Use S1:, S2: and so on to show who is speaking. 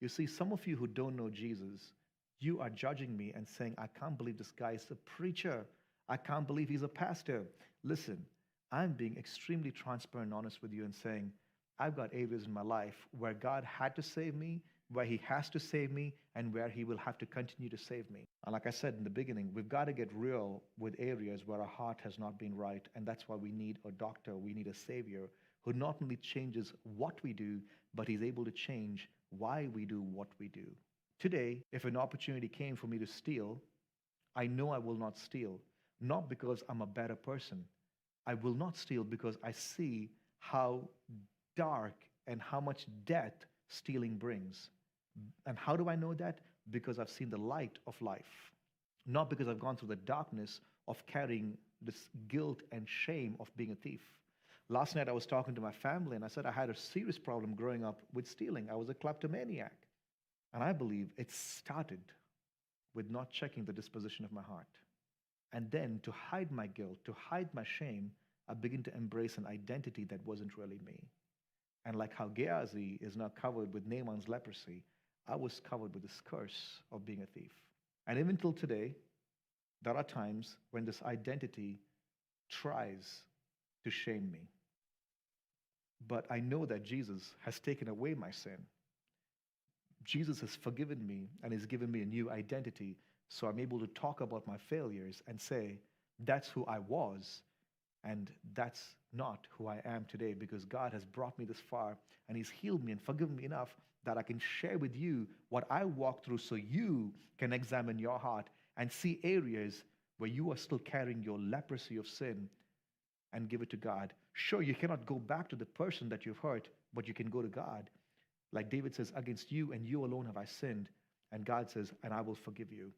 S1: You see, some of you who don't know Jesus, you are judging me and saying, I can't believe this guy is a preacher. I can't believe he's a pastor. Listen, I'm being extremely transparent and honest with you and saying, I've got areas in my life where God had to save me, where he has to save me, and where he will have to continue to save me. And like I said in the beginning, we've got to get real with areas where our heart has not been right. And that's why we need a doctor, we need a savior who not only changes what we do, but he's able to change why we do what we do. Today, if an opportunity came for me to steal, I know I will not steal, not because I'm a better person. I will not steal because I see how dark and how much death stealing brings. And how do I know that? Because I've seen the light of life, not because I've gone through the darkness of carrying this guilt and shame of being a thief. Last night I was talking to my family and I said I had a serious problem growing up with stealing. I was a kleptomaniac. And I believe it started with not checking the disposition of my heart. And then to hide my guilt, to hide my shame, I begin to embrace an identity that wasn't really me. And like how Gehazi is now covered with Naaman's leprosy, I was covered with this curse of being a thief. And even till today, there are times when this identity tries to shame me. But I know that Jesus has taken away my sin. Jesus has forgiven me and has given me a new identity. So I'm able to talk about my failures and say, that's who I was. And that's not who I am today because God has brought me this far and he's healed me and forgiven me enough that I can share with you what I walked through so you can examine your heart and see areas where you are still carrying your leprosy of sin and give it to God. Sure, you cannot go back to the person that you've hurt, but you can go to God. Like David says, against you and you alone have I sinned. And God says, and I will forgive you.